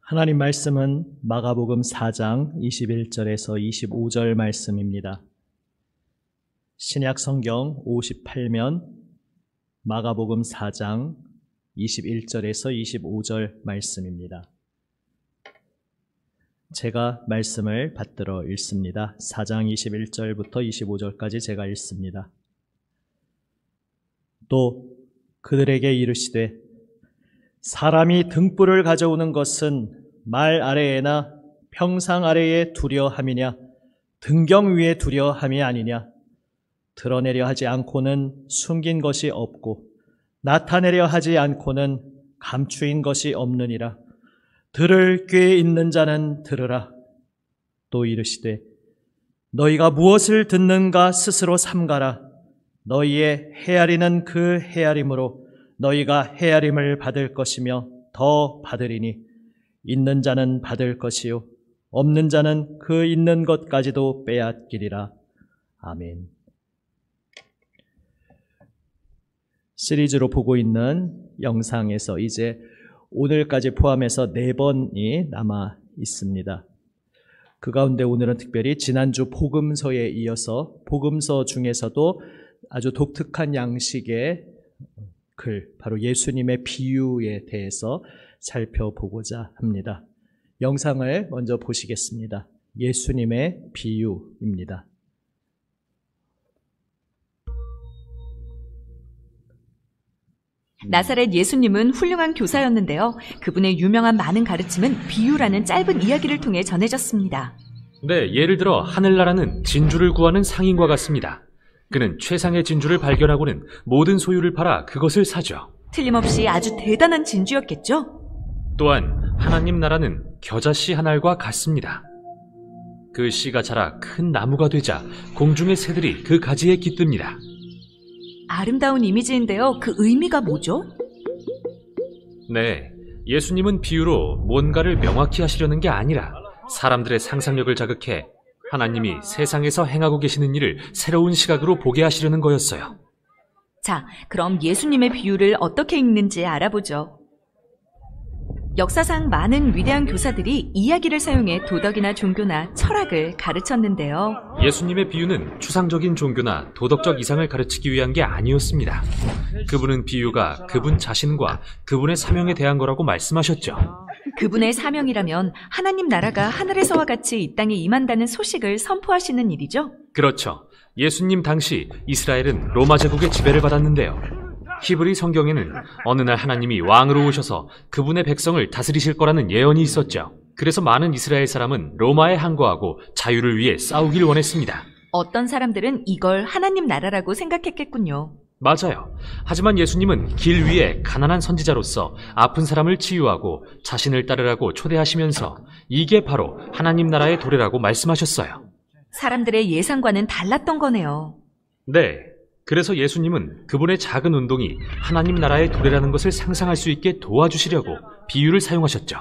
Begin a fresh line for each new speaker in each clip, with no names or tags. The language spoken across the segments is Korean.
하나님 말씀은 마가복음 4장 21절에서 25절 말씀입니다. 신약 성경 58면 마가복음 4장 21절에서 25절 말씀입니다. 제가 말씀을 받들어 읽습니다. 4장 21절부터 25절까지 제가 읽습니다. 또 그들에게 이르시되 사람이 등불을 가져오는 것은 말 아래에나 평상 아래에 두려 함이냐 등경 위에 두려 함이 아니냐. 드러내려 하지 않고는 숨긴 것이 없고 나타내려 하지 않고는 감추인 것이 없느니라. 들을 꾀 있는 자는 들으라. 또 이르시되 너희가 무엇을 듣는가 스스로 삼가라. 너희의 헤아리는 그 헤아림으로 너희가 헤아림을 받을 것이며 더 받으리니 있는 자는 받을 것이요 없는 자는 그 있는 것까지도 빼앗기리라. 아멘. 시리즈로 보고 있는 영상에서 이제 오늘까지 포함해서 4번이 남아 있습니다. 그 가운데 오늘은 특별히 지난주 복음서에 이어서 복음서 중에서도 아주 독특한 양식의 글, 바로 예수님의 비유에 대해서 살펴보고자 합니다. 영상을 먼저 보시겠습니다. 예수님의 비유입니다.
나사렛 예수님은 훌륭한 교사였는데요. 그분의 유명한 많은 가르침은 비유라는 짧은 이야기를 통해 전해졌습니다.
네, 예를 들어 하늘나라는 진주를 구하는 상인과 같습니다. 그는 최상의 진주를 발견하고는 모든 소유를 팔아 그것을 사죠.
틀림없이 아주 대단한 진주였겠죠?
또한 하나님 나라는 겨자씨 한 알과 같습니다. 그 씨가 자라 큰 나무가 되자 공중의 새들이 그 가지에 깃듭니다.
아름다운 이미지인데요. 그 의미가 뭐죠?
네, 예수님은 비유로 뭔가를 명확히 하시려는 게 아니라 사람들의 상상력을 자극해 하나님이 세상에서 행하고 계시는 일을 새로운 시각으로 보게 하시려는 거였어요.
자, 그럼 예수님의 비유를 어떻게 읽는지 알아보죠. 역사상 많은 위대한 교사들이 이야기를 사용해 도덕이나 종교나 철학을 가르쳤는데요.
예수님의 비유는 추상적인 종교나 도덕적 이상을 가르치기 위한 게 아니었습니다. 그분은 비유가 그분 자신과 그분의 사명에 대한 거라고 말씀하셨죠.
그분의 사명이라면 하나님 나라가 하늘에서와 같이 이 땅에 임한다는 소식을 선포하시는 일이죠?
그렇죠. 예수님 당시 이스라엘은 로마 제국의 지배를 받았는데요. 히브리 성경에는 어느 날 하나님이 왕으로 오셔서 그분의 백성을 다스리실 거라는 예언이 있었죠. 그래서 많은 이스라엘 사람은 로마에 항거하고 자유를 위해 싸우길 원했습니다.
어떤 사람들은 이걸 하나님 나라라고 생각했겠군요.
맞아요. 하지만 예수님은 길 위에 가난한 선지자로서 아픈 사람을 치유하고 자신을 따르라고 초대하시면서 이게 바로 하나님 나라의 도래라고 말씀하셨어요.
사람들의 예상과는 달랐던 거네요.
네. 그래서 예수님은 그분의 작은 운동이 하나님 나라의 도래라는 것을 상상할 수 있게 도와주시려고 비유를 사용하셨죠.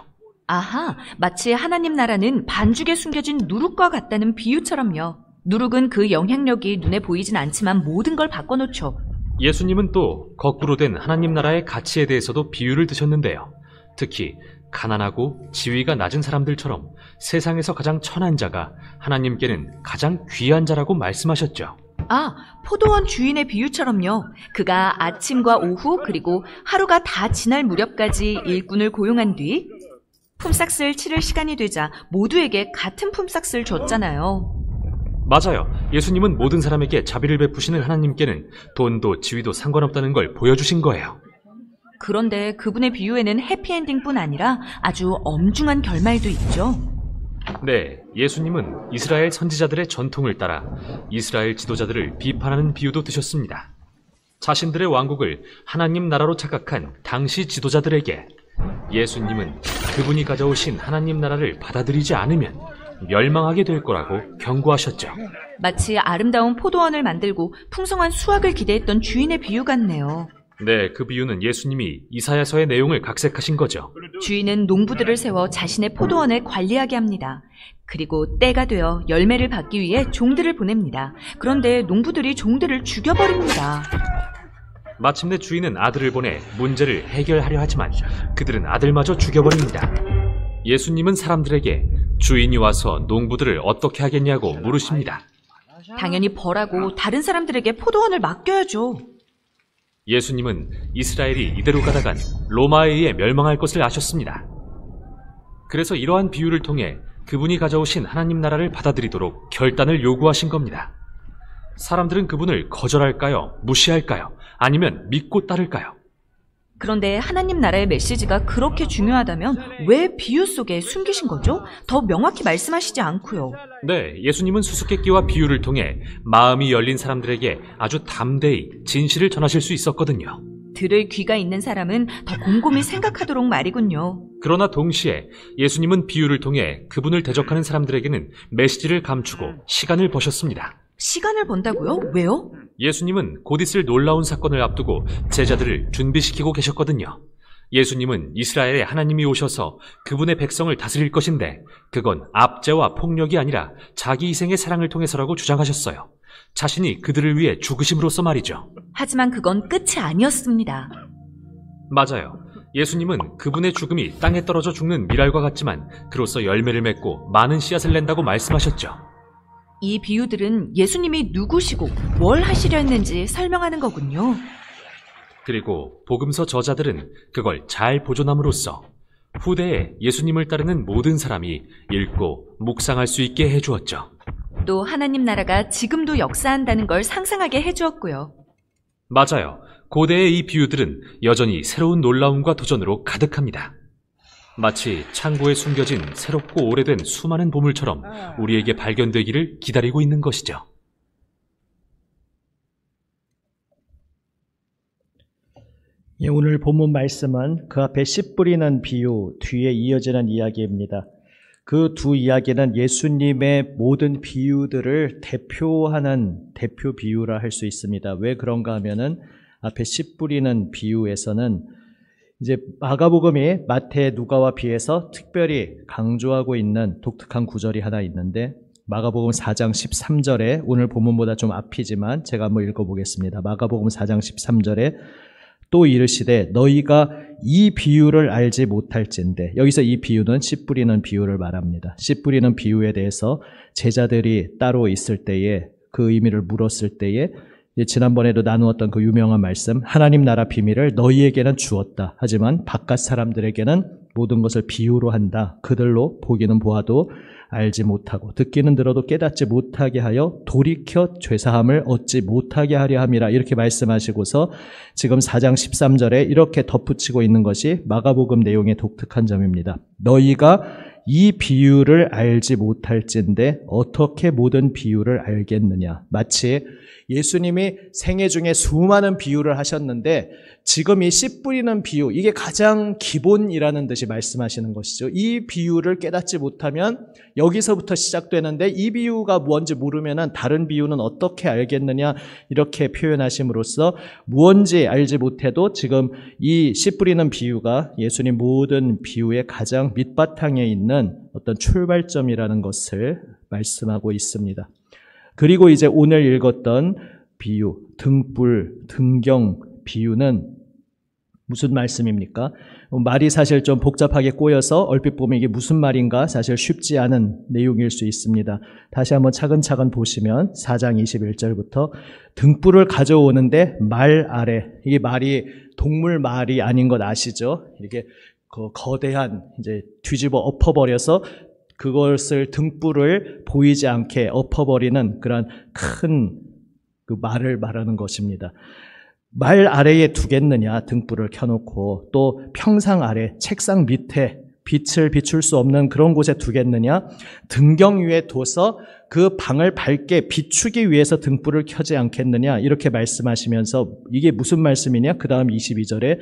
아하, 마치 하나님 나라는 반죽에 숨겨진 누룩과 같다는 비유처럼요. 누룩은 그 영향력이 눈에 보이진 않지만 모든 걸 바꿔놓죠.
예수님은 또 거꾸로 된 하나님 나라의 가치에 대해서도 비유를 드셨는데요. 특히 가난하고 지위가 낮은 사람들처럼 세상에서 가장 천한 자가 하나님께는 가장 귀한 자라고 말씀하셨죠.
아, 포도원 주인의 비유처럼요. 그가 아침과 오후 그리고 하루가 다 지날 무렵까지 일꾼을 고용한 뒤 품삯을 치를 시간이 되자 모두에게 같은 품삯을 줬잖아요.
맞아요. 예수님은 모든 사람에게 자비를 베푸시는 하나님께는 돈도 지위도 상관없다는 걸 보여주신 거예요.
그런데 그분의 비유에는 해피엔딩뿐 아니라 아주 엄중한 결말도 있죠.
네, 예수님은 이스라엘 선지자들의 전통을 따라 이스라엘 지도자들을 비판하는 비유도 드셨습니다. 자신들의 왕국을 하나님 나라로 착각한 당시 지도자들에게 예수님은 그분이 가져오신 하나님 나라를 받아들이지 않으면 멸망하게 될 거라고 경고하셨죠.
마치 아름다운 포도원을 만들고 풍성한 수확을 기대했던 주인의 비유 같네요.
네, 그 비유는 예수님이 이사야서의 내용을 각색하신 거죠.
주인은 농부들을 세워 자신의 포도원을 관리하게 합니다. 그리고 때가 되어 열매를 받기 위해 종들을 보냅니다. 그런데 농부들이 종들을 죽여버립니다.
마침내 주인은 아들을 보내 문제를 해결하려 하지만 그들은 아들마저 죽여버립니다. 예수님은 사람들에게 주인이 와서 농부들을 어떻게 하겠냐고 물으십니다.
당연히 벌하고 다른 사람들에게 포도원을 맡겨야죠.
예수님은 이스라엘이 이대로 가다간 로마에 의해 멸망할 것을 아셨습니다. 그래서 이러한 비유를 통해 그분이 가져오신 하나님 나라를 받아들이도록 결단을 요구하신 겁니다. 사람들은 그분을 거절할까요? 무시할까요? 아니면 믿고 따를까요?
그런데 하나님 나라의 메시지가 그렇게 중요하다면 왜 비유 속에 숨기신 거죠? 더 명확히 말씀하시지 않고요.
네, 예수님은 수수께끼와 비유를 통해 마음이 열린 사람들에게 아주 담대히 진실을 전하실 수 있었거든요.
들을 귀가 있는 사람은 더 곰곰이 생각하도록 말이군요.
그러나 동시에 예수님은 비유를 통해 그분을 대적하는 사람들에게는 메시지를 감추고 시간을 버셨습니다.
시간을 번다고요? 왜요?
예수님은 곧 있을 놀라운 사건을 앞두고 제자들을 준비시키고 계셨거든요. 예수님은 이스라엘에 하나님이 오셔서 그분의 백성을 다스릴 것인데 그건 압제와 폭력이 아니라 자기 희생의 사랑을 통해서라고 주장하셨어요. 자신이 그들을 위해 죽으심으로써 말이죠.
하지만 그건 끝이 아니었습니다.
맞아요. 예수님은 그분의 죽음이 땅에 떨어져 죽는 밀알과 같지만 그로써 열매를 맺고 많은 씨앗을 낸다고 말씀하셨죠.
이 비유들은 예수님이 누구시고 뭘 하시려 했는지 설명하는 거군요.
그리고 복음서 저자들은 그걸 잘 보존함으로써 후대에 예수님을 따르는 모든 사람이 읽고 묵상할 수 있게 해주었죠.
또 하나님 나라가 지금도 역사한다는 걸 상상하게 해주었고요.
맞아요. 고대의 이 비유들은 여전히 새로운 놀라움과 도전으로 가득합니다. 마치 창고에 숨겨진 새롭고 오래된 수많은 보물처럼 우리에게 발견되기를 기다리고 있는 것이죠.
예, 오늘 본문 말씀은 그 앞에 씨 뿌리는 비유 뒤에 이어지는 이야기입니다. 그 두 이야기는 예수님의 모든 비유들을 대표하는 대표 비유라 할 수 있습니다. 왜 그런가 하면은 앞에 씨 뿌리는 비유에서는 이제 마가복음이 마태, 누가와 비해서 특별히 강조하고 있는 독특한 구절이 하나 있는데 마가복음 4장 13절에 오늘 본문보다 좀 앞이지만 제가 한번 읽어보겠습니다. 마가복음 4장 13절에 또 이르시되 너희가 이 비유를 알지 못할진대. 여기서 이 비유는 씨 뿌리는 비유를 말합니다. 씨 뿌리는 비유에 대해서 제자들이 따로 있을 때에 그 의미를 물었을 때에 지난번에도 나누었던 그 유명한 말씀, 하나님 나라 비밀을 너희에게는 주었다. 하지만 바깥 사람들에게는 모든 것을 비유로 한다. 그들로 보기는 보아도 알지 못하고 듣기는 들어도 깨닫지 못하게 하여 돌이켜 죄사함을 얻지 못하게 하려 함이라. 이렇게 말씀하시고서 지금 4장 13절에 이렇게 덧붙이고 있는 것이 마가복음 내용의 독특한 점입니다. 너희가 이 비유를 알지 못할진대 어떻게 모든 비유를 알겠느냐. 마치 예수님이 생애 중에 수많은 비유를 하셨는데 지금 이 씨 뿌리는 비유, 이게 가장 기본이라는 듯이 말씀하시는 것이죠. 이 비유를 깨닫지 못하면 여기서부터 시작되는데 이 비유가 뭔지 모르면 다른 비유는 어떻게 알겠느냐 이렇게 표현하심으로써 무언지 알지 못해도 지금 이 씨 뿌리는 비유가 예수님 모든 비유의 가장 밑바탕에 있는 어떤 출발점이라는 것을 말씀하고 있습니다. 그리고 이제 오늘 읽었던 비유, 등불, 등경 비유는 무슨 말씀입니까? 말이 사실 좀 복잡하게 꼬여서 얼핏 보면 이게 무슨 말인가 사실 쉽지 않은 내용일 수 있습니다. 다시 한번 차근차근 보시면 4장 21절부터 등불을 가져오는데 말 아래, 이게 말이 동물 말이 아닌 것 아시죠? 이렇게 그 거대한 이제 뒤집어 엎어버려서 그것을 등불을 보이지 않게 엎어버리는 그런 큰 그 말을 말하는 것입니다. 말 아래에 두겠느냐, 등불을 켜놓고 또 평상 아래 책상 밑에 빛을 비출 수 없는 그런 곳에 두겠느냐, 등경 위에 둬서 그 방을 밝게 비추기 위해서 등불을 켜지 않겠느냐 이렇게 말씀하시면서 이게 무슨 말씀이냐? 그 다음 22절에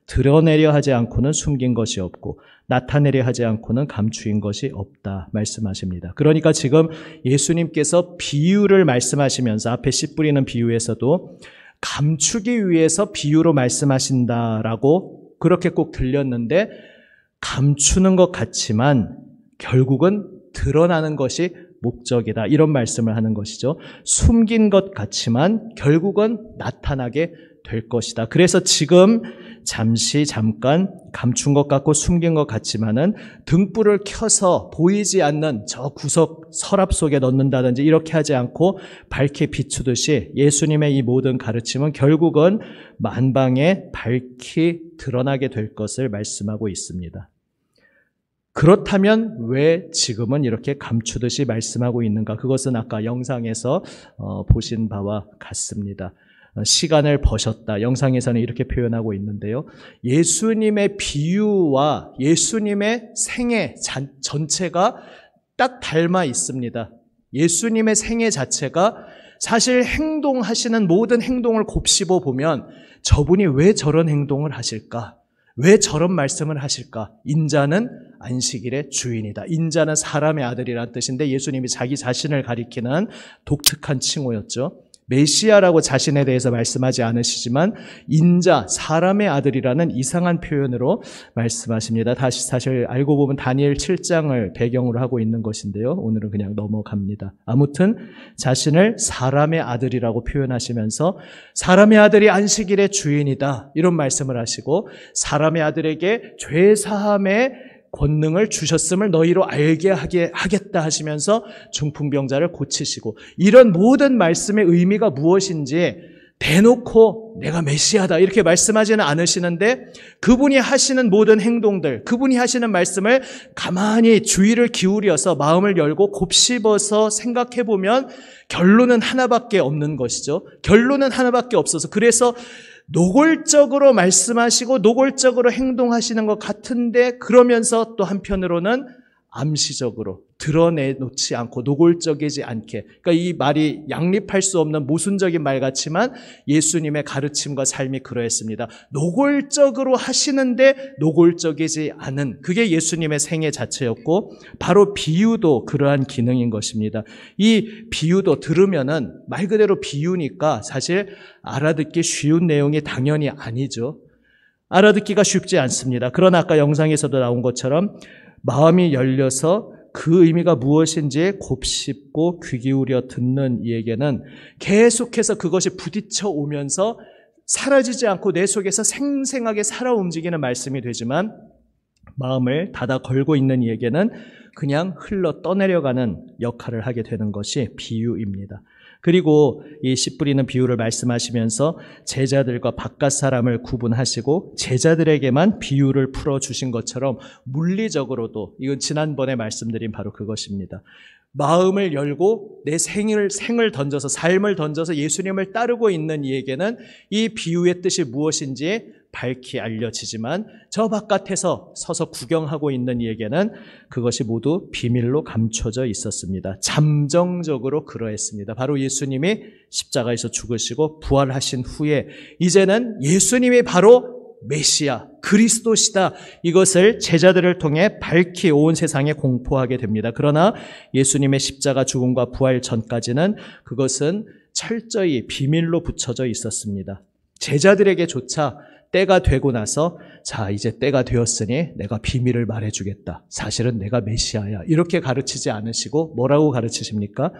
드러내려 하지 않고는 숨긴 것이 없고 나타내려 하지 않고는 감추인 것이 없다 말씀하십니다. 그러니까 지금 예수님께서 비유를 말씀하시면서 앞에 씨 뿌리는 비유에서도 감추기 위해서 비유로 말씀하신다라고 그렇게 꼭 들렸는데 감추는 것 같지만 결국은 드러나는 것이 목적이다 이런 말씀을 하는 것이죠. 숨긴 것 같지만 결국은 나타나게 될 것이다. 그래서 지금 잠깐 감춘 것 같고 숨긴 것 같지만은 등불을 켜서 보이지 않는 저 구석 서랍 속에 넣는다든지 이렇게 하지 않고 밝게 비추듯이 예수님의 이 모든 가르침은 결국은 만방에 밝히 드러나게 될 것을 말씀하고 있습니다. 그렇다면 왜 지금은 이렇게 감추듯이 말씀하고 있는가? 그것은 아까 영상에서 보신 바와 같습니다. 시간을 버셨다. 영상에서는 이렇게 표현하고 있는데요. 예수님의 비유와 예수님의 생애 전체가 딱 닮아 있습니다. 예수님의 생애 자체가 사실 행동하시는 모든 행동을 곱씹어 보면 저분이 왜 저런 행동을 하실까? 왜 저런 말씀을 하실까? 인자는 안식일의 주인이다. 인자는 사람의 아들이라는 뜻인데 예수님이 자기 자신을 가리키는 독특한 칭호였죠. 메시아라고 자신에 대해서 말씀하지 않으시지만 인자, 사람의 아들이라는 이상한 표현으로 말씀하십니다. 다시 사실 알고 보면 다니엘 7장을 배경으로 하고 있는 것인데요. 오늘은 그냥 넘어갑니다. 아무튼 자신을 사람의 아들이라고 표현하시면서 사람의 아들이 안식일의 주인이다. 이런 말씀을 하시고 사람의 아들에게 죄사함의 권능을 주셨음을 너희로 알게 하겠다 하시면서 중풍병자를 고치시고 이런 모든 말씀의 의미가 무엇인지 대놓고 내가 메시아다 이렇게 말씀하지는 않으시는데 그분이 하시는 모든 행동들, 그분이 하시는 말씀을 가만히 주의를 기울여서 마음을 열고 곱씹어서 생각해 보면 결론은 하나밖에 없는 것이죠. 결론은 하나밖에 없어서 그래서 노골적으로 말씀하시고 노골적으로 행동하시는 것 같은데 그러면서 또 한편으로는 암시적으로 드러내놓지 않고 노골적이지 않게 그러니까 이 말이 양립할 수 없는 모순적인 말 같지만 예수님의 가르침과 삶이 그러했습니다. 노골적으로 하시는데 노골적이지 않은 그게 예수님의 생애 자체였고 바로 비유도 그러한 기능인 것입니다. 이 비유도 들으면은 말 그대로 비유니까 사실 알아듣기 쉬운 내용이 당연히 아니죠. 알아듣기가 쉽지 않습니다. 그러나 아까 영상에서도 나온 것처럼 마음이 열려서 그 의미가 무엇인지 곱씹고 귀 기울여 듣는 이에게는 계속해서 그것이 부딪혀 오면서 사라지지 않고 내 속에서 생생하게 살아 움직이는 말씀이 되지만 마음을 닫아 걸고 있는 이에게는 그냥 흘러 떠내려가는 역할을 하게 되는 것이 비유입니다. 그리고 이 씨 뿌리는 비유를 말씀하시면서 제자들과 바깥 사람을 구분하시고 제자들에게만 비유를 풀어주신 것처럼 물리적으로도 이건 지난번에 말씀드린 바로 그것입니다. 마음을 열고 내 생을 던져서 삶을 던져서 예수님을 따르고 있는 이에게는 이 비유의 뜻이 무엇인지 밝히 알려지지만 저 바깥에서 서서 구경하고 있는 이에게는 그것이 모두 비밀로 감춰져 있었습니다. 잠정적으로 그러했습니다. 바로 예수님이 십자가에서 죽으시고 부활하신 후에 이제는 예수님이 바로 메시아, 그리스도시다. 이것을 제자들을 통해 밝히 온 세상에 공포하게 됩니다. 그러나 예수님의 십자가 죽음과 부활 전까지는 그것은 철저히 비밀로 붙여져 있었습니다. 제자들에게조차 때가 되고 나서 자 이제 때가 되었으니 내가 비밀을 말해주겠다. 사실은 내가 메시아야. 이렇게 가르치지 않으시고 뭐라고 가르치십니까?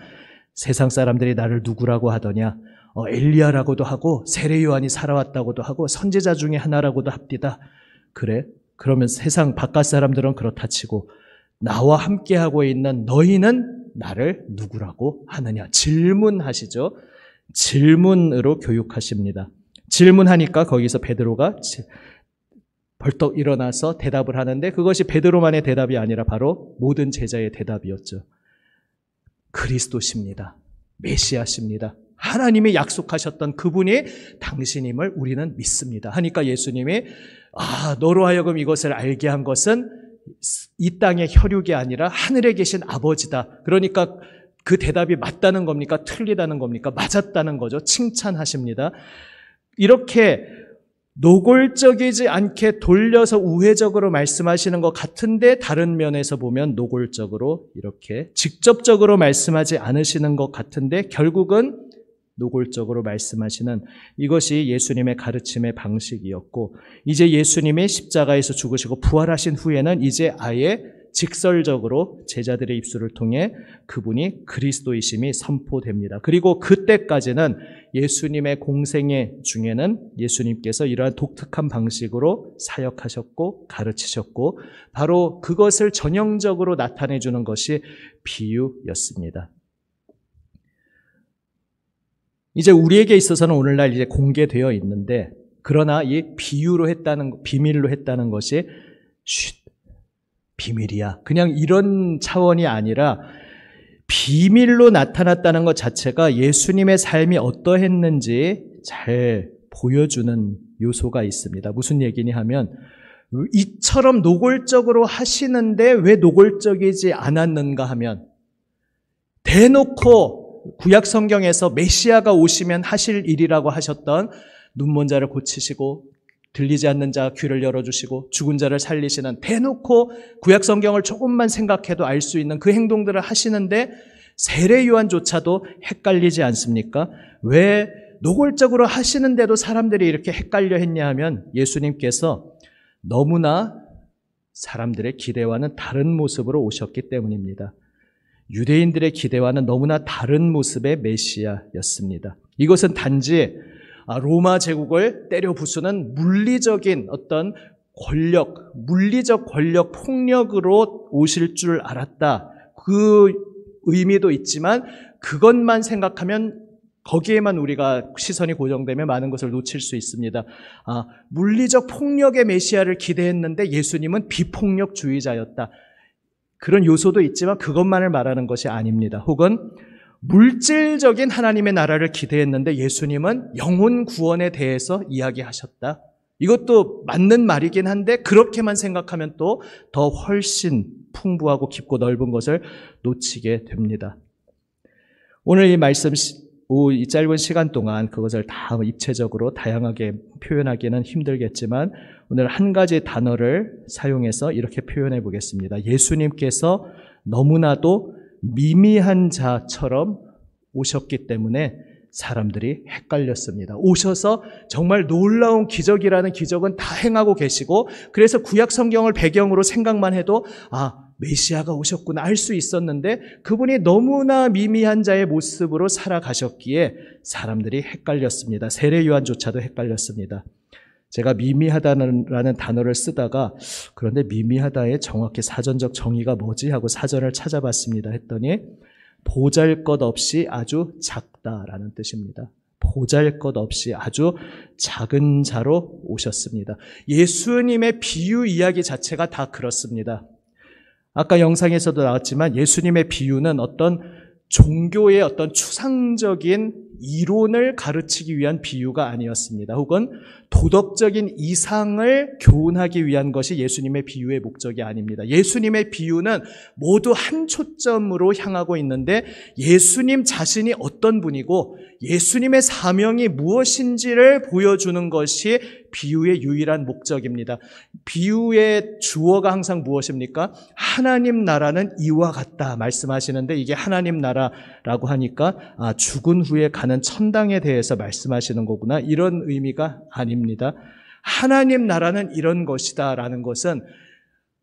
세상 사람들이 나를 누구라고 하더냐. 엘리야라고도 하고 세례 요한이 살아왔다고도 하고 선지자 중에 하나라고도 합디다. 그래? 그러면 세상 바깥 사람들은 그렇다 치고 나와 함께하고 있는 너희는 나를 누구라고 하느냐. 질문하시죠. 질문으로 교육하십니다. 질문하니까 거기서 베드로가 벌떡 일어나서 대답을 하는데 그것이 베드로만의 대답이 아니라 바로 모든 제자의 대답이었죠. 그리스도십니다. 메시아십니다. 하나님이 약속하셨던 그분이 당신임을 우리는 믿습니다. 하니까 예수님이 너로 하여금 이것을 알게 한 것은 이 땅의 혈육이 아니라 하늘에 계신 아버지다. 그러니까 그 대답이 맞다는 겁니까? 틀리다는 겁니까? 맞았다는 거죠. 칭찬하십니다. 이렇게 노골적이지 않게 돌려서 우회적으로 말씀하시는 것 같은데 다른 면에서 보면 노골적으로 이렇게 직접적으로 말씀하지 않으시는 것 같은데 결국은 노골적으로 말씀하시는 이것이 예수님의 가르침의 방식이었고 이제 예수님이 십자가에서 죽으시고 부활하신 후에는 이제 아예 직설적으로 제자들의 입술을 통해 그분이 그리스도이심이 선포됩니다. 그리고 그때까지는 예수님의 공생애 중에는 예수님께서 이러한 독특한 방식으로 사역하셨고 가르치셨고 바로 그것을 전형적으로 나타내 주는 것이 비유였습니다. 이제 우리에게 있어서는 오늘날 이제 공개되어 있는데 그러나 이 비밀로 했다는 것이 비밀이야. 그냥 이런 차원이 아니라 비밀로 나타났다는 것 자체가 예수님의 삶이 어떠했는지 잘 보여주는 요소가 있습니다. 무슨 얘기냐 하면 이처럼 노골적으로 하시는데 왜 노골적이지 않았는가 하면 대놓고 구약 성경에서 메시아가 오시면 하실 일이라고 하셨던 눈먼 자를 고치시고 들리지 않는 자 귀를 열어주시고 죽은 자를 살리시는 대놓고 구약 성경을 조금만 생각해도 알 수 있는 그 행동들을 하시는데 세례 요한조차도 헷갈리지 않습니까? 왜 노골적으로 하시는데도 사람들이 이렇게 헷갈려 했냐 하면 예수님께서 너무나 사람들의 기대와는 다른 모습으로 오셨기 때문입니다. 유대인들의 기대와는 너무나 다른 모습의 메시아였습니다. 이것은 단지 로마 제국을 때려 부수는 물리적인 어떤 권력, 물리적 권력 폭력으로 오실 줄 알았다. 그 의미도 있지만 그것만 생각하면 거기에만 우리가 시선이 고정되면 많은 것을 놓칠 수 있습니다. 물리적 폭력의 메시아를 기대했는데 예수님은 비폭력주의자였다. 그런 요소도 있지만 그것만을 말하는 것이 아닙니다. 혹은 물질적인 하나님의 나라를 기대했는데 예수님은 영혼 구원에 대해서 이야기하셨다. 이것도 맞는 말이긴 한데 그렇게만 생각하면 또 더 훨씬 풍부하고 깊고 넓은 것을 놓치게 됩니다. 오늘 이 말씀, 이 짧은 시간 동안 그것을 다 입체적으로 다양하게 표현하기는 힘들겠지만 오늘 한 가지 단어를 사용해서 이렇게 표현해 보겠습니다. 예수님께서 너무나도 미미한 자처럼 오셨기 때문에 사람들이 헷갈렸습니다. 오셔서 정말 놀라운 기적이라는 기적은 다 행하고 계시고 그래서 구약 성경을 배경으로 생각만 해도 메시아가 오셨구나 알 수 있었는데 그분이 너무나 미미한 자의 모습으로 살아가셨기에 사람들이 헷갈렸습니다. 세례 요한조차도 헷갈렸습니다. 제가 미미하다는 단어를 쓰다가 그런데 미미하다의 정확히 사전적 정의가 뭐지 하고 사전을 찾아봤습니다. 했더니 보잘것없이 아주 작다라는 뜻입니다. 보잘것없이 아주 작은 자로 오셨습니다. 예수님의 비유 이야기 자체가 다 그렇습니다. 아까 영상에서도 나왔지만 예수님의 비유는 어떤 종교의 어떤 추상적인 이론을 가르치기 위한 비유가 아니었습니다. 혹은 도덕적인 이상을 교훈하기 위한 것이 예수님의 비유의 목적이 아닙니다. 예수님의 비유는 모두 한 초점으로 향하고 있는데 예수님 자신이 어떤 분이고 예수님의 사명이 무엇인지를 보여주는 것이 비유의 유일한 목적입니다. 비유의 주어가 항상 무엇입니까? 하나님 나라는 이와 같다 말씀하시는데 이게 하나님 나라라고 하니까 죽은 후에 가는 천당에 대해서 말씀하시는 거구나 이런 의미가 아닙니다. 하나님 나라는 이런 것이다 라는 것은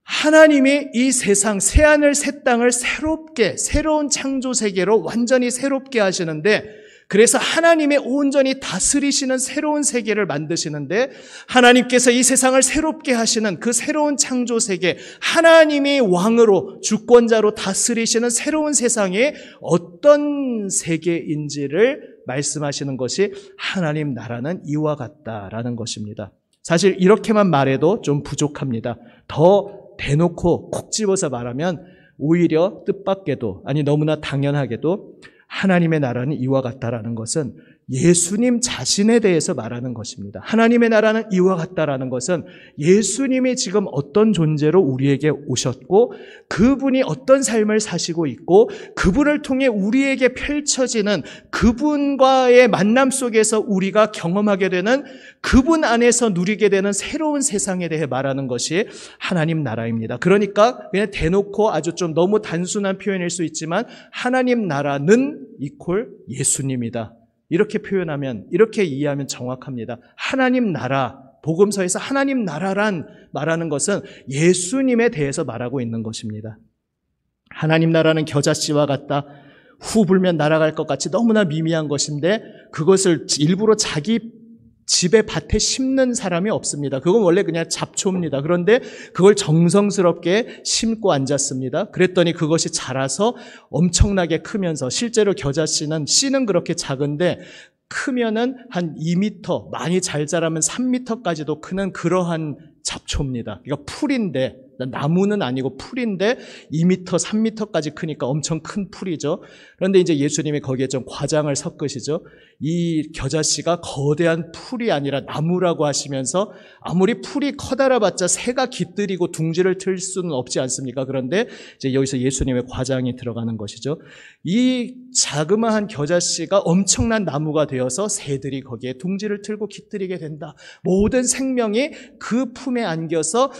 하나님이 이 세상 새하늘 새 땅을 새로운 창조 세계로 완전히 새롭게 하시는데 그래서 하나님의 온전히 다스리시는 새로운 세계를 만드시는데 하나님께서 이 세상을 새롭게 하시는 그 새로운 창조 세계, 하나님이 왕으로 주권자로 다스리시는 새로운 세상이 어떤 세계인지를 말씀하시는 것이 하나님 나라는 이와 같다라는 것입니다. 사실 이렇게만 말해도 좀 부족합니다. 더 대놓고 콕 집어서 말하면 오히려 뜻밖에도 너무나 당연하게도 하나님의 나라는 이와 같다라는 것은 예수님 자신에 대해서 말하는 것입니다. 하나님의 나라는 이와 같다라는 것은 예수님이 지금 어떤 존재로 우리에게 오셨고 그분이 어떤 삶을 사시고 있고 그분을 통해 우리에게 펼쳐지는 그분과의 만남 속에서 우리가 경험하게 되는 그분 안에서 누리게 되는 새로운 세상에 대해 말하는 것이 하나님 나라입니다. 그러니까 그냥 대놓고 아주 좀 너무 단순한 표현일 수 있지만 하나님 나라는 이퀄 예수님이다. 이렇게 표현하면, 이렇게 이해하면 정확합니다. 하나님 나라, 복음서에서 하나님 나라란 말하는 것은 예수님에 대해서 말하고 있는 것입니다. 하나님 나라는 겨자씨와 같다. 후 불면 날아갈 것 같이 너무나 미미한 것인데 그것을 일부러 자기 집에 밭에 심는 사람이 없습니다. 그건 원래 그냥 잡초입니다. 그런데 그걸 정성스럽게 심고 앉았습니다. 그랬더니 그것이 자라서 엄청나게 크면서 실제로 겨자씨는 씨는 그렇게 작은데 크면은 한 2m, 많이 잘 자라면 3m까지도 크는 그러한 잡초입니다. 그러니까 풀인데, 나무는 아니고 풀인데 2m, 3m까지 크니까 엄청 큰 풀이죠. 그런데 이제 예수님이 거기에 좀 과장을 섞으시죠. 이 겨자씨가 거대한 풀이 아니라 나무라고 하시면서 아무리 풀이 커다라봤자 새가 깃들이고 둥지를 틀 수는 없지 않습니까? 그런데 이제 여기서 예수님의 과장이 들어가는 것이죠. 이 자그마한 겨자씨가 엄청난 나무가 되어서 새들이 거기에 둥지를 틀고 깃들이게 된다. 모든 생명이 그 품에 안겨서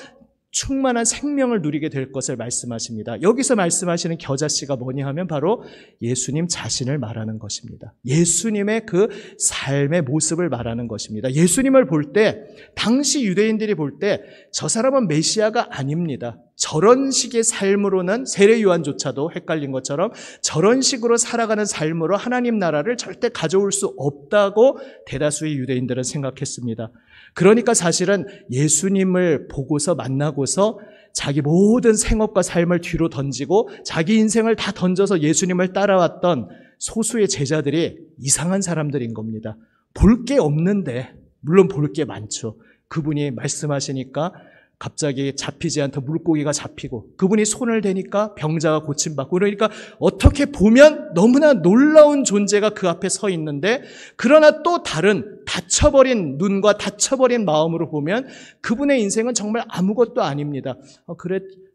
충만한 생명을 누리게 될 것을 말씀하십니다. 여기서 말씀하시는 겨자씨가 뭐냐 하면 바로 예수님 자신을 말하는 것입니다. 예수님의 그 삶의 모습을 말하는 것입니다. 예수님을 볼 때, 당시 유대인들이 볼 때 저 사람은 메시아가 아닙니다. 저런 식의 삶으로는 세례 요한조차도 헷갈린 것처럼 저런 식으로 살아가는 삶으로 하나님 나라를 절대 가져올 수 없다고 대다수의 유대인들은 생각했습니다. 그러니까 사실은 예수님을 보고서 만나고서 자기 모든 생업과 삶을 뒤로 던지고 자기 인생을 다 던져서 예수님을 따라왔던 소수의 제자들이 이상한 사람들인 겁니다. 볼 게 없는데, 물론 볼 게 많죠. 그분이 말씀하시니까 갑자기 잡히지 않던 물고기가 잡히고 그분이 손을 대니까 병자가 고침받고 그러니까 어떻게 보면 너무나 놀라운 존재가 그 앞에 서 있는데 그러나 또 다른 닫혀버린 눈과 닫혀버린 마음으로 보면 그분의 인생은 정말 아무것도 아닙니다.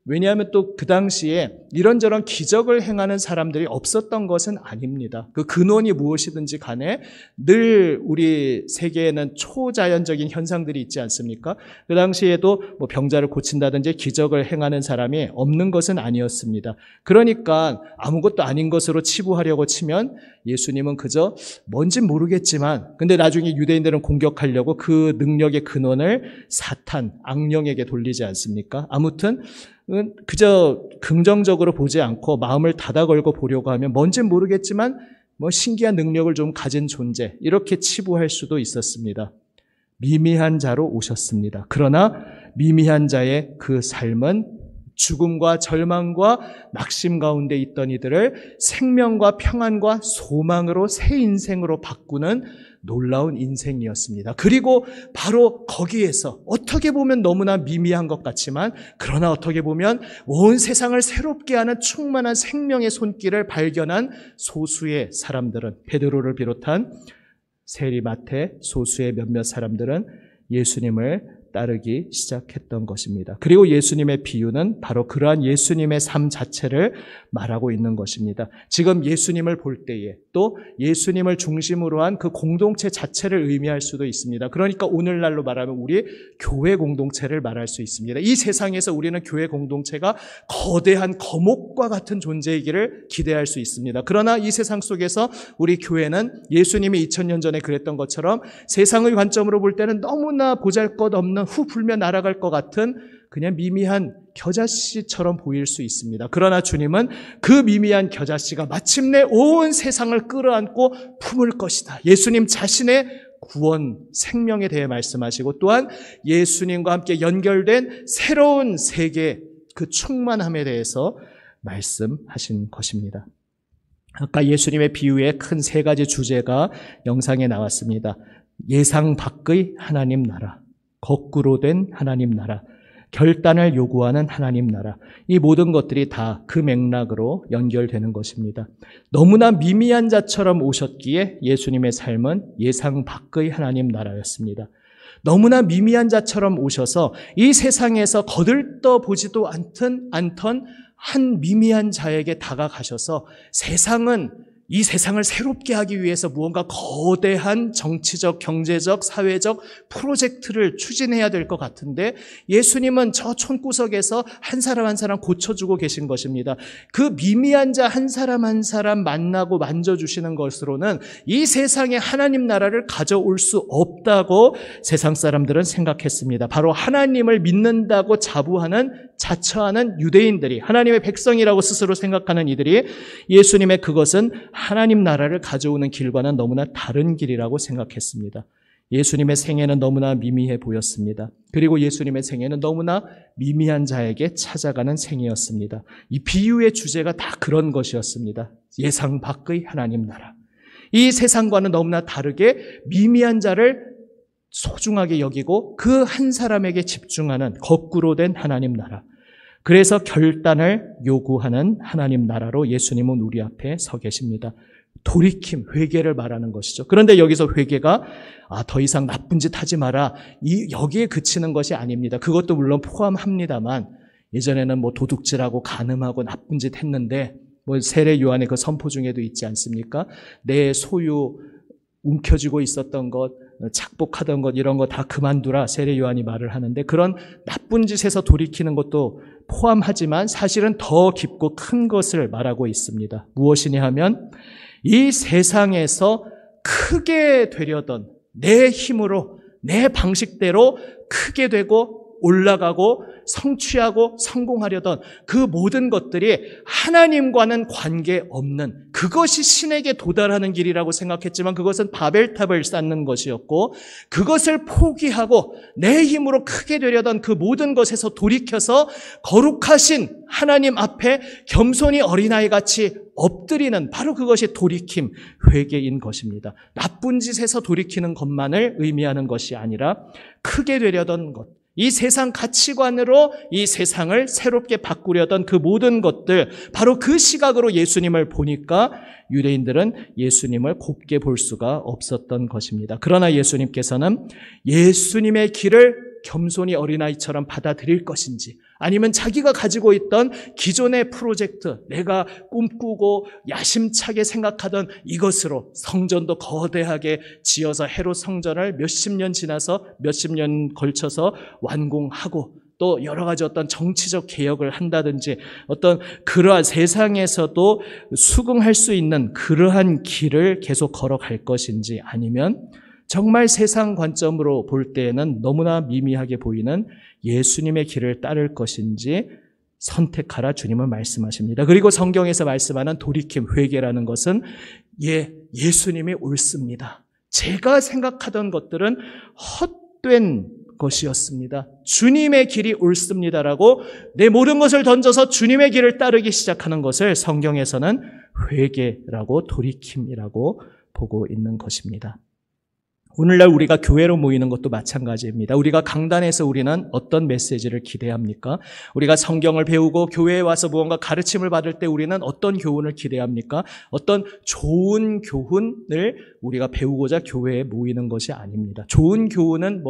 왜냐하면 또 그 당시에 이런저런 기적을 행하는 사람들이 없었던 것은 아닙니다. 그 근원이 무엇이든지 간에 늘 우리 세계에는 초자연적인 현상들이 있지 않습니까? 그 당시에도 뭐 병자를 고친다든지 기적을 행하는 사람이 없는 것은 아니었습니다. 그러니까 아무것도 아닌 것으로 치부하려고 치면 예수님은 그저 뭔진 모르겠지만 근데 나중에 유대인들은 공격하려고 그 능력의 근원을 사탄, 악령에게 돌리지 않습니까? 아무튼 그저 긍정적으로 보지 않고 마음을 닫아 걸고 보려고 하면 뭔진 모르겠지만 뭐 신기한 능력을 좀 가진 존재 이렇게 치부할 수도 있었습니다. 미미한 자로 오셨습니다. 그러나 미미한 자의 그 삶은 죽음과 절망과 낙심 가운데 있던 이들을 생명과 평안과 소망으로 새 인생으로 바꾸는 놀라운 인생이었습니다. 그리고 바로 거기에서 어떻게 보면 너무나 미미한 것 같지만 그러나 어떻게 보면 온 세상을 새롭게 하는 충만한 생명의 손길을 발견한 소수의 사람들은 베드로를 비롯한 세리마태 소수의 몇몇 사람들은 예수님을 따르기 시작했던 것입니다. 그리고 예수님의 비유는 바로 그러한 예수님의 삶 자체를 말하고 있는 것입니다. 지금 예수님을 볼 때에 또 예수님을 중심으로 한 그 공동체 자체를 의미할 수도 있습니다. 그러니까 오늘날로 말하면 우리 교회 공동체를 말할 수 있습니다. 이 세상에서 우리는 교회 공동체가 거대한 거목과 같은 존재이기를 기대할 수 있습니다. 그러나 이 세상 속에서 우리 교회는 예수님이 2000년 전에 그랬던 것처럼 세상의 관점으로 볼 때는 너무나 보잘것없는 후 불며 날아갈 것 같은 그냥 미미한 겨자씨처럼 보일 수 있습니다. 그러나 주님은 그 미미한 겨자씨가 마침내 온 세상을 끌어안고 품을 것이다. 예수님 자신의 구원, 생명에 대해 말씀하시고 또한 예수님과 함께 연결된 새로운 세계, 그 충만함에 대해서 말씀하신 것입니다. 아까 예수님의 비유의 큰 세 가지 주제가 영상에 나왔습니다. 예상 밖의 하나님 나라, 거꾸로 된 하나님 나라, 결단을 요구하는 하나님 나라. 이 모든 것들이 다 그 맥락으로 연결되는 것입니다. 너무나 미미한 자처럼 오셨기에 예수님의 삶은 예상 밖의 하나님 나라였습니다. 너무나 미미한 자처럼 오셔서 이 세상에서 거들떠 보지도 않던 한 미미한 자에게 다가가셔서 이 세상을 새롭게 하기 위해서 무언가 거대한 정치적, 경제적, 사회적 프로젝트를 추진해야 될 것 같은데 예수님은 저 촌구석에서 한 사람 한 사람 고쳐주고 계신 것입니다. 그 미미한 자 한 사람 한 사람 만나고 만져주시는 것으로는 이 세상에 하나님 나라를 가져올 수 없다고 세상 사람들은 생각했습니다. 바로 하나님을 믿는다고 자부하는 자처하는 유대인들이, 하나님의 백성이라고 스스로 생각하는 이들이 예수님의 그것은 하나님 나라를 가져오는 길과는 너무나 다른 길이라고 생각했습니다. 예수님의 생애는 너무나 미미해 보였습니다. 그리고 예수님의 생애는 너무나 미미한 자에게 찾아가는 생애였습니다. 이 비유의 주제가 다 그런 것이었습니다. 예상 밖의 하나님 나라. 이 세상과는 너무나 다르게 미미한 자를 소중하게 여기고 그 한 사람에게 집중하는 거꾸로 된 하나님 나라. 그래서 결단을 요구하는 하나님 나라로 예수님은 우리 앞에 서 계십니다. 돌이킴, 회개를 말하는 것이죠. 그런데 여기서 회개가 더 이상 나쁜 짓 하지 마라, 여기에 그치는 것이 아닙니다. 그것도 물론 포함합니다만, 예전에는 도둑질하고 간음하고 나쁜 짓 했는데 세례 요한의 그 선포 중에도 있지 않습니까? 내 소유 움켜쥐고 있었던 것, 착복하던 것, 이런 거 다 그만두라, 세례 요한이 말을 하는데, 그런 나쁜 짓에서 돌이키는 것도 포함하지만 사실은 더 깊고 큰 것을 말하고 있습니다. 무엇이냐 하면 이 세상에서 크게 되려던 내 힘으로, 내 방식대로 크게 되고 올라가고 성취하고 성공하려던 그 모든 것들이 하나님과는 관계없는, 그것이 신에게 도달하는 길이라고 생각했지만 그것은 바벨탑을 쌓는 것이었고, 그것을 포기하고 내 힘으로 크게 되려던 그 모든 것에서 돌이켜서 거룩하신 하나님 앞에 겸손히 어린아이같이 엎드리는, 바로 그것이 돌이킴, 회개인 것입니다. 나쁜 짓에서 돌이키는 것만을 의미하는 것이 아니라 크게 되려던 것, 이 세상 가치관으로 이 세상을 새롭게 바꾸려던 그 모든 것들, 바로 그 시각으로 예수님을 보니까 유대인들은 예수님을 곱게 볼 수가 없었던 것입니다. 그러나 예수님께서는 예수님의 길을 겸손히 어린아이처럼 받아들일 것인지, 아니면 자기가 가지고 있던 기존의 프로젝트, 내가 꿈꾸고 야심차게 생각하던 이것으로 성전도 거대하게 지어서 헤롯 성전을 몇십 년 지나서 몇십 년 걸쳐서 완공하고, 또 여러 가지 어떤 정치적 개혁을 한다든지 어떤 그러한 세상에서도 수긍할 수 있는 그러한 길을 계속 걸어갈 것인지, 아니면 정말 세상 관점으로 볼 때에는 너무나 미미하게 보이는 예수님의 길을 따를 것인지 선택하라, 주님은 말씀하십니다. 그리고 성경에서 말씀하는 돌이킴, 회개라는 것은 예수님이 옳습니다, 제가 생각하던 것들은 헛된 것이었습니다, 주님의 길이 옳습니다라고 내 모든 것을 던져서 주님의 길을 따르기 시작하는 것을 성경에서는 회개라고, 돌이킴이라고 보고 있는 것입니다. 오늘날 우리가 교회로 모이는 것도 마찬가지입니다. 우리가 강단에서 우리는 어떤 메시지를 기대합니까? 우리가 성경을 배우고 교회에 와서 무언가 가르침을 받을 때 우리는 어떤 교훈을 기대합니까? 어떤 좋은 교훈을 우리가 배우고자 교회에 모이는 것이 아닙니다. 좋은 교훈은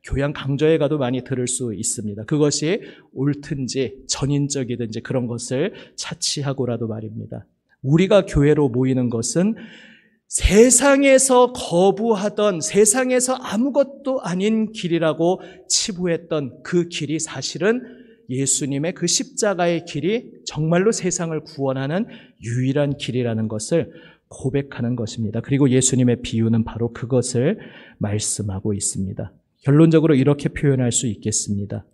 교양 강좌에 가도 많이 들을 수 있습니다. 그것이 옳든지 전인적이든지 그런 것을 차치하고라도 말입니다. 우리가 교회로 모이는 것은 세상에서 거부하던, 세상에서 아무것도 아닌 길이라고 치부했던 그 길이 사실은 예수님의 그 십자가의 길이 정말로 세상을 구원하는 유일한 길이라는 것을 고백하는 것입니다. 그리고 예수님의 비유는 바로 그것을 말씀하고 있습니다. 결론적으로 이렇게 표현할 수 있겠습니다.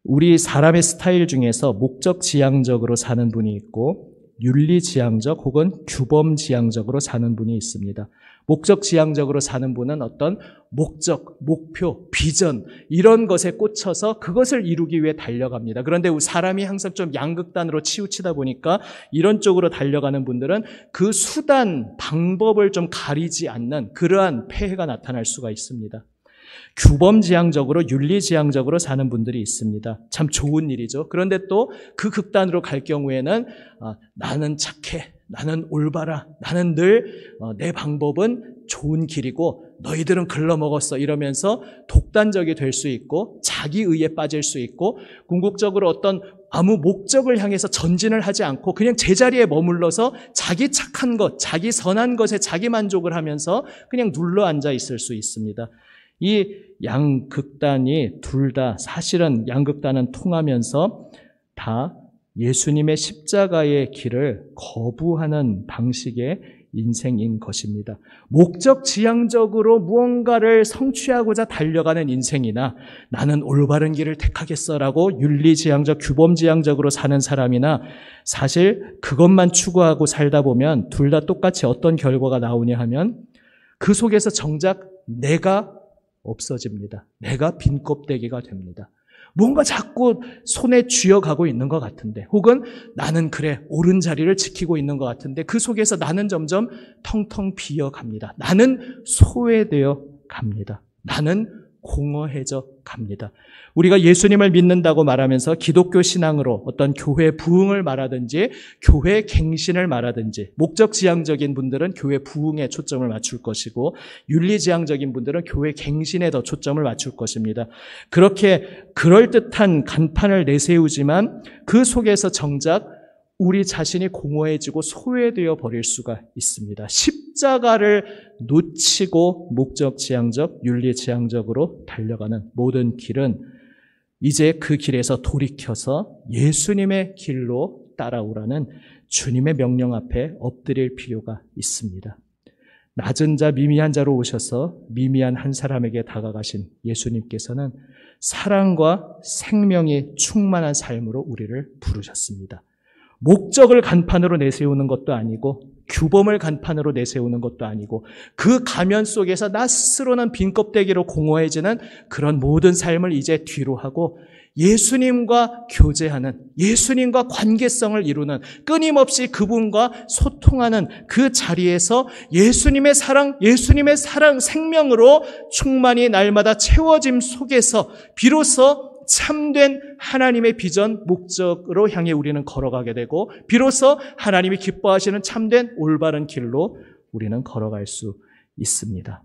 우리 사람의 스타일 중에서 목적지향적으로 사는 분이 있고 윤리지향적 혹은 규범지향적으로 사는 분이 있습니다. 목적지향적으로 사는 분은 어떤 목적, 목표, 비전 이런 것에 꽂혀서 그것을 이루기 위해 달려갑니다. 그런데 사람이 항상 좀 양극단으로 치우치다 보니까 이런 쪽으로 달려가는 분들은 그 수단, 방법을 좀 가리지 않는 그러한 폐해가 나타날 수가 있습니다. 규범지향적으로, 윤리지향적으로 사는 분들이 있습니다. 참 좋은 일이죠. 그런데 또 그 극단으로 갈 경우에는 나는 착해, 나는 올바라, 나는 늘 내 방법은 좋은 길이고 너희들은 글러먹었어 이러면서 독단적이 될 수 있고 자기 의에 빠질 수 있고 궁극적으로 어떤 아무 목적을 향해서 전진을 하지 않고 그냥 제자리에 머물러서 자기 착한 것, 자기 선한 것에 자기 만족을 하면서 그냥 눌러 앉아 있을 수 있습니다. 이 양극단이 둘 다 사실은 양극단은 통하면서 다 예수님의 십자가의 길을 거부하는 방식의 인생인 것입니다. 목적 지향적으로 무언가를 성취하고자 달려가는 인생이나 나는 올바른 길을 택하겠어라고 윤리지향적, 규범지향적으로 사는 사람이나 사실 그것만 추구하고 살다 보면 둘 다 똑같이 어떤 결과가 나오냐 하면 그 속에서 정작 내가 없어집니다. 내가 빈 껍데기가 됩니다. 뭔가 자꾸 손에 쥐어가고 있는 것 같은데 혹은 나는 그래 옳은 자리를 지키고 있는 것 같은데 그 속에서 나는 점점 텅텅 비어갑니다. 나는 소외되어 갑니다. 나는 공허해져 갑니다. 우리가 예수님을 믿는다고 말하면서 기독교 신앙으로 어떤 교회 부흥을 말하든지 교회 갱신을 말하든지 목적지향적인 분들은 교회 부흥에 초점을 맞출 것이고 윤리지향적인 분들은 교회 갱신에 더 초점을 맞출 것입니다. 그렇게 그럴듯한 간판을 내세우지만 그 속에서 정작 우리 자신이 공허해지고 소외되어 버릴 수가 있습니다. 십자가를 놓치고 목적지향적, 윤리지향적으로 달려가는 모든 길은 이제 그 길에서 돌이켜서 예수님의 길로 따라오라는 주님의 명령 앞에 엎드릴 필요가 있습니다. 낮은 자, 미미한 자로 오셔서 미미한 한 사람에게 다가가신 예수님께서는 사랑과 생명이 충만한 삶으로 우리를 부르셨습니다. 목적을 간판으로 내세우는 것도 아니고 규범을 간판으로 내세우는 것도 아니고 그 가면 속에서 나 스스로는 빈 껍데기로 공허해지는 그런 모든 삶을 이제 뒤로 하고 예수님과 교제하는, 예수님과 관계성을 이루는, 끊임없이 그분과 소통하는 그 자리에서 예수님의 사랑, 생명으로 충만히 날마다 채워짐 속에서 비로소 참된 하나님의 비전, 목적으로 향해 우리는 걸어가게 되고 비로소 하나님이 기뻐하시는 참된 올바른 길로 우리는 걸어갈 수 있습니다.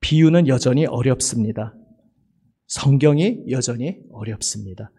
비유는 여전히 어렵습니다. 성경이 여전히 어렵습니다.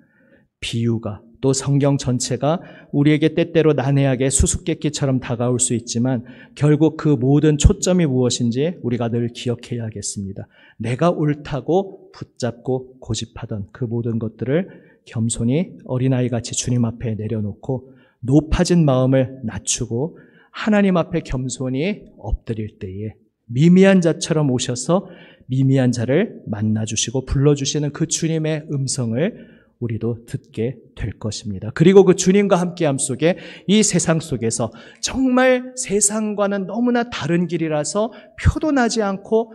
비유가 또 성경 전체가 우리에게 때때로 난해하게 수수께끼처럼 다가올 수 있지만 결국 그 모든 초점이 무엇인지 우리가 늘 기억해야겠습니다. 내가 옳다고 붙잡고 고집하던 그 모든 것들을 겸손히 어린아이같이 주님 앞에 내려놓고 높아진 마음을 낮추고 하나님 앞에 겸손히 엎드릴 때에 미미한 자처럼 오셔서 미미한 자를 만나주시고 불러주시는 그 주님의 음성을 우리도 듣게 될 것입니다. 그리고 그 주님과 함께함 속에 이 세상 속에서 정말 세상과는 너무나 다른 길이라서 표도 나지 않고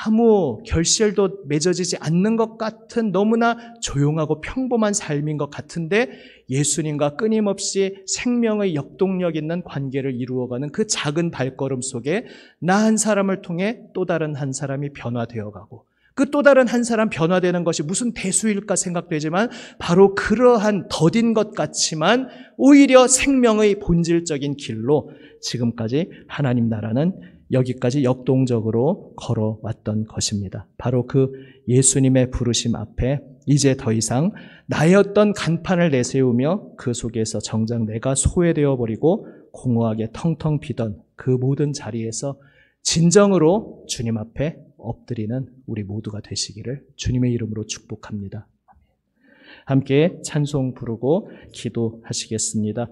아무 결실도 맺어지지 않는 것 같은 너무나 조용하고 평범한 삶인 것 같은데 예수님과 끊임없이 생명의 역동력 있는 관계를 이루어가는 그 작은 발걸음 속에 나 한 사람을 통해 또 다른 한 사람이 변화되어가고 그 또 다른 한 사람 변화되는 것이 무슨 대수일까 생각되지만 바로 그러한 더딘 것 같지만 오히려 생명의 본질적인 길로 지금까지 하나님 나라는 여기까지 역동적으로 걸어왔던 것입니다. 바로 그 예수님의 부르심 앞에 이제 더 이상 나의 어떤 간판을 내세우며 그 속에서 정작 내가 소외되어 버리고 공허하게 텅텅 비던 그 모든 자리에서 진정으로 주님 앞에 엎드리는 우리 모두가 되시기를 주님의 이름으로 축복합니다. 함께 찬송 부르고 기도하시겠습니다.